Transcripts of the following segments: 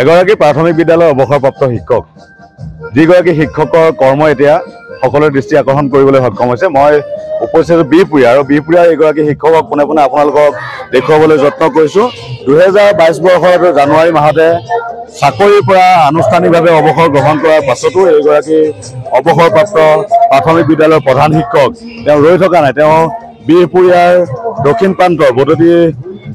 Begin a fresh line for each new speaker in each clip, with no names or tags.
এগৰাকী প্ৰাথমিক বিদ্যালয়ৰ অৱসৰপ্ৰাপ্ত শিক্ষক যিগৰাকী শিক্ষকৰ কৰ্ম এতিয়া সকলোৰে দৃষ্টি আকৰ্ষণ কৰিবলৈ সক্ষম হৈছে। মই উপস্থিত বিহপুৰীয়া আৰু বিহপুৰীয়াৰ এগৰাকী শিক্ষকক পোনে পোনে আপোনালোকক দেখুৱাবলৈ যত্ন কৰিছোঁ। 2022 বৰ্ষৰ জানুৱাৰী মাহতে চাকৰিৰ পৰা আনুষ্ঠানিকভাৱে অৱসৰ গ্ৰহণ কৰাৰ পাছতো এইগৰাকী অৱসৰপ্ৰাপ্ত প্ৰাথমিক বিদ্যালয়ৰ প্ৰধান শিক্ষক তেওঁ ৰৈ থকা নাই। তেওঁ বিহপুৰীয়াৰ দক্ষিণ প্ৰান্তৰ বদতি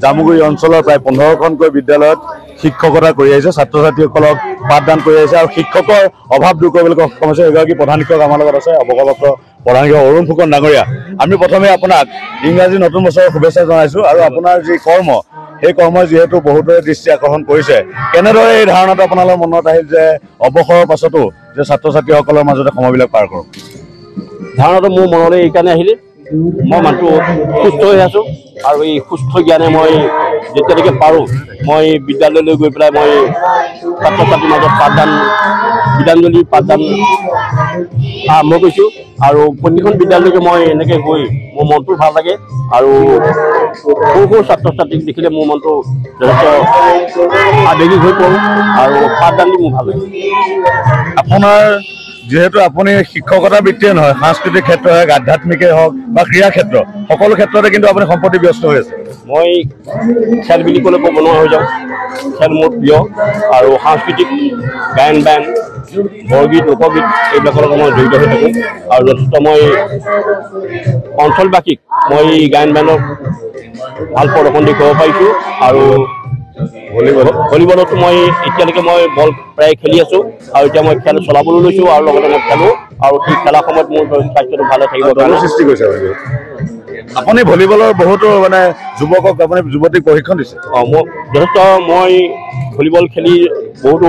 জামুগুৰি অঞ্চলৰ প্ৰায় 15খনকৈ বিদ্যালয়ত শিক্ষকতা কৰি আহিছে, ছাত্ৰ ছাত্ৰীসকলক পাঠদান কৰি আহিছে আৰু শিক্ষকৰ অভাৱ দূৰ কৰিবলৈ সক্ষম হৈছে। এগৰাকী প্ৰধান শিক্ষক আমাৰ লগত আছে, অৱসৰপ্ৰাপ্ত প্ৰধান শিক্ষক অৰুণ ফুকন ডাঙৰীয়া। আমি প্ৰথমে আপোনাক ইংৰাজী নতুন বছৰৰ শুভেচ্ছা জনাইছোঁ আৰু আপোনাৰ যি কৰ্ম সেই কৰ্মই যিহেতু বহুতৰে দৃষ্টি আকৰ্ষণ কৰিছে, কেনেদৰে এই ধাৰণাটো আপোনালোকৰ মনত আহিল যে অৱসৰৰ পাছতো যে ছাত্ৰ ছাত্ৰীসকলৰ মাজতে সময়বিলাক পাৰ কৰক?
ধাৰণাটো মোৰ মনলৈ এইকাৰণে আহিলে মই মানুহটো সুস্থ হৈ আছোঁ আৰু এই সুস্থ জ্ঞানে মই যেতিয়ালৈকে পাৰোঁ মই বিদ্যালয়লৈ গৈ পেলাই মই ছাত্ৰ ছাত্ৰীৰ মাজত বিদ্যাঞ্জলি পাঠদান আৰম্ভ কৰিছোঁ আৰু প্ৰতিখন বিদ্যালয়লৈকে মই এনেকৈ গৈ মোৰ মনটো ভাল লাগে আৰু সৰু সৰু ছাত্ৰ ছাত্ৰীক দেখিলে মোৰ মনটো যথেষ্ট আৱেগিক হৈ পৰোঁ আৰু পাঠদান দি মোৰ ভাল লাগে।
আপোনাৰ যিহেতু আপুনি শিক্ষকতা বৃত্তিয়ে নহয়, সাংস্কৃতিক ক্ষেত্ৰ হওক, আধ্যাত্মিকেই হওক বা ক্ৰীড়া ক্ষেত্ৰ, সকলো ক্ষেত্ৰতে কিন্তু আপুনি সম্প্ৰতি ব্যস্ত হৈ আছে।
মই খেল বুলি ক'লে ক'ব নোৱাৰা হৈ যাওঁ। খেল মোৰ প্ৰিয় আৰু সাংস্কৃতিক গায়ন বায়ন, বৰগীত, লোকগীত এইবিলাকৰ লগত মই জড়িত হৈ থাকোঁ আৰু যথেষ্ট মই অঞ্চলবাসীক মই গায়ন বায়নৰ ভাল প্ৰদৰ্শন দেখুৱাব পাৰিছোঁ আৰু ভলীবলতো মই এতিয়ালৈকে মই বল প্ৰায় খেলি আছোঁ আৰু এতিয়া মই খেল চলাবলৈ লৈছোঁ আৰু লগতে মই খেলোঁ আৰু সেই খেলাৰ সময়ত মোৰ স্বাস্থ্যটো ভালে থাকিব কাৰণে
সৃষ্টি কৰিছে। আপুনি ভলীবলৰ বহুতো মানে যুৱকক আপুনি যুৱতীক প্ৰশিক্ষণ দিছে?
মই যথেষ্ট মই ভলীবল খেলি বহুতো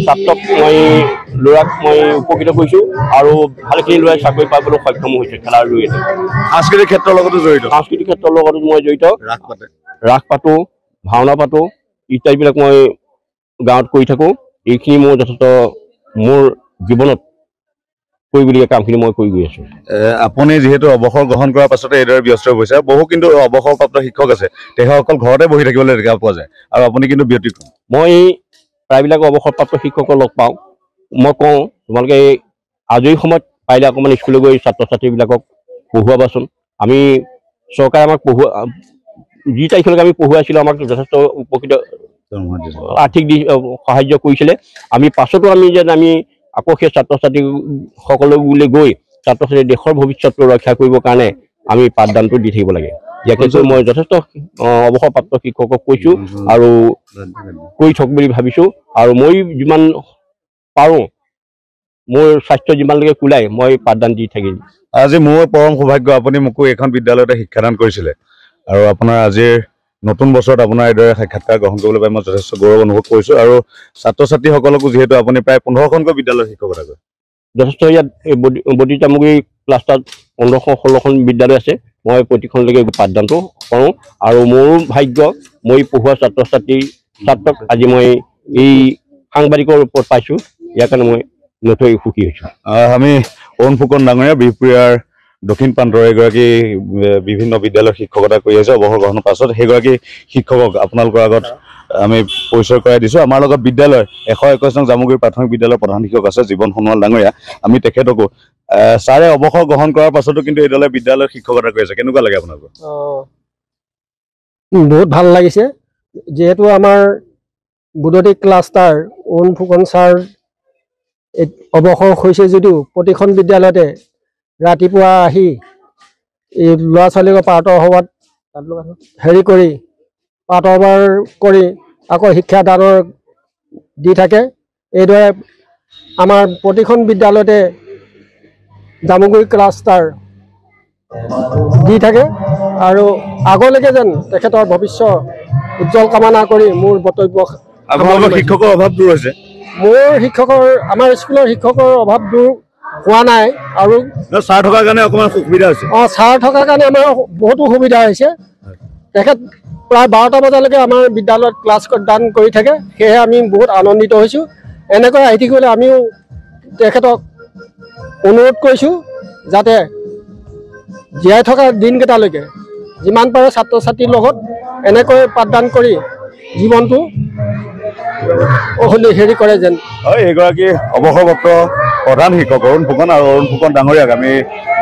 ছাত্ৰক মই ল'ৰাক মই উপকৃত কৰিছোঁ আৰু ভালেখিনি ল'ৰাই চাকৰি পাবলৈ সক্ষম হৈছে খেলাৰ জৰিয়তে।
সাংস্কৃতিক ক্ষেত্ৰৰ লগতো জড়িত? সাংস্কৃতিক
ক্ষেত্ৰৰ লগতো মই জড়িত। ৰাস পাতোঁ, ভাওনা পাতোঁ ইত্যাদিবিলাক মই গাঁৱত কৰি থাকোঁ। এইখিনি মোৰ যথেষ্ট মোৰ জীৱনত কৰিবলগীয়া কামখিনি মই কৰি গৈ আছোঁ।
আপুনি যিহেতু অৱসৰ গ্ৰহণ কৰাৰ পাছতে এইদৰে ব্যস্ত হৈ গৈছে, বহু কিন্তু অৱসৰপ্ৰাপ্ত শিক্ষক আছে, তেখেতসকল ঘৰতে বহি থাকিবলৈ দেখা পোৱা যায় আৰু আপুনি কিন্তু ব্যতিক্ৰম।
মই প্ৰায়বিলাক অৱসৰপ্ৰাপ্ত শিক্ষকক লগ পাওঁ। মই কওঁ তোমালোকে আজৰি সময়ত পাৰিলে অকণমান স্কুললৈ গৈ ছাত্ৰ ছাত্ৰীবিলাকক পঢ়ুৱাবাচোন। আমি চৰকাৰে আমাক যি তাৰিখলৈকে আমি পঢ়ুৱাইছিলোঁ আমাক যথেষ্ট উপকৃত আৰ্থিক সাহায্য কৰিছিলে। আমি পাছতো আমি আকৌ সেই ছাত্ৰ ছাত্ৰীসকললৈ গৈ ছাত্ৰ ছাত্ৰী দেশৰ ভৱিষ্যতটো ৰক্ষা কৰিবৰ কাৰণে আমি পাঠদানটো দি থাকিব লাগে। ইয়াকে মই যথেষ্ট অৱসৰপ্ৰাপ্ত শিক্ষকক কৈছোঁ আৰু কৰি থাকক বুলি ভাবিছোঁ আৰু মই যিমান পাৰোঁ মোৰ স্বাস্থ্য যিমানলৈকে কোলাই মই পাঠদান দি থাকিম।
আজি মোৰ পৰম সৌভাগ্য আপুনি মোকো এইখন বিদ্যালয়তে শিক্ষাদান কৰিছিলে আৰু আপোনাৰ আজিৰ নতুন বছৰত আপোনাৰ এইদৰে সাক্ষাৎকাৰ গ্ৰহণ কৰিবলৈ পাই মই যথেষ্ট গৌৰৱ অনুভৱ কৰিছোঁ আৰু ছাত্ৰ ছাত্ৰীসকলকো যিহেতু আপুনি প্ৰায় 15খনকৈ বিদ্যালয়ৰ শিক্ষকতা কৰে।
যথেষ্ট ইয়াত বদতি জামুগুৰি ক্লাষ্টাৰত 15-16খন বিদ্যালয় আছে। মই প্ৰতিখনলৈকে পাঠদানটো কৰোঁ আৰু মোৰো ভাগ্য মই পঢ়োৱা ছাত্ৰক আজি মই এই সাংবাদিকৰ ওপৰত পাইছোঁ। ইয়াৰ কাৰণে মই নথৈ সুখী হৈছোঁ।
আমি অৰুণ ফুকন ডাঙৰীয়া বিহপুৰীয়াৰ দক্ষিণ প্ৰান্তৰ এগৰাকী বিভিন্ন বিদ্যালয়ৰ শিক্ষকতা কৰি আহিছে। অৱসৰ গ্ৰহণৰ পাছত সেইগৰাকী শিক্ষকক আপোনালোকৰ আগত আমি পৰিচয় কৰাই দিছোঁ। আমাৰ লগত বিদ্যালয় 121 নং জামুগুৰি প্ৰাথমিক বিদ্যালয়ৰ প্ৰধান শিক্ষক আছে জীৱন সোণোৱাল ডাঙৰীয়া। আমি তেখেতকো ছাৰে অৱসৰ গ্ৰহণ কৰাৰ পাছতো কিন্তু এইদৰে বিদ্যালয়ৰ শিক্ষকতা কৰি আছে, কেনেকুৱা লাগে আপোনালোকৰ?
বহুত ভাল লাগিছে। যিহেতু আমাৰ বুদতি ক্লাষ্টাৰ অৰুণ ফুকন ছাৰ অৱসৰ হৈছে যদিও প্ৰতিখন বিদ্যালয়তে ৰাতিপুৱা আহি এই ল'ৰা ছোৱালীক প্ৰাতঃসভাত কৰি প্ৰাতঃসভাৰ কৰি আকৌ শিক্ষাদানৰ দি থাকে। এইদৰে আমাৰ প্ৰতিখন বিদ্যালয়তে জামুগুৰি ক্লাষ্টাৰ দি থাকে আৰু আগলৈকে যেন তেখেতৰ ভৱিষ্যত উজ্জ্বল কামনা কৰি মোৰ বক্তব্য।
আপোনালোকৰ শিক্ষকৰ অভাৱ দূৰ হৈছে?
আমাৰ স্কুলৰ শিক্ষকৰ অভাৱ দূৰ হোৱা নাই আৰু
ছাৰ থকাৰ কাৰণে অকণমান সুবিধা হৈছে।
ছাৰ থকাৰ কাৰণে আমাৰ বহুতো সুবিধা হৈছে। তেখেত প্ৰায় 12টা বজালৈকে আমাৰ বিদ্যালয়ত ক্লাছ দান কৰি থাকে, সেয়েহে আমি বহুত আনন্দিত হৈছোঁ। এনেকৈ আহি থাকিবলৈ আমিও তেখেতক অনুৰোধ কৰিছোঁ যাতে জীয়াই থকা দিনকেইটালৈকে যিমান পাৰে ছাত্ৰ ছাত্ৰীৰ লগত এনেকৈ পাঠদান কৰি জীৱনটো হেৰি কৰে যেন।
হয়, এইগৰাকী অৱসৰপ্ৰাপ্ত প্ৰধান শিক্ষক অৰুণ ফুকন, আৰু অৰুণ ফুকন ডাঙৰীয়াক আমি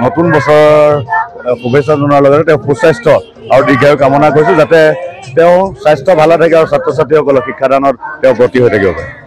নতুন বছৰৰ শুভেচ্ছা জনোৱাৰ লগতে তেওঁ সুস্বাস্থ্য আৰু দীৰ্ঘায়ু কামনা কৰিছোঁ, যাতে তেওঁ স্বাস্থ্য ভালে থাকে আৰু ছাত্ৰ ছাত্ৰীসকলক শিক্ষাদানত তেওঁ ব্ৰতী হৈ থাকিব পাৰে।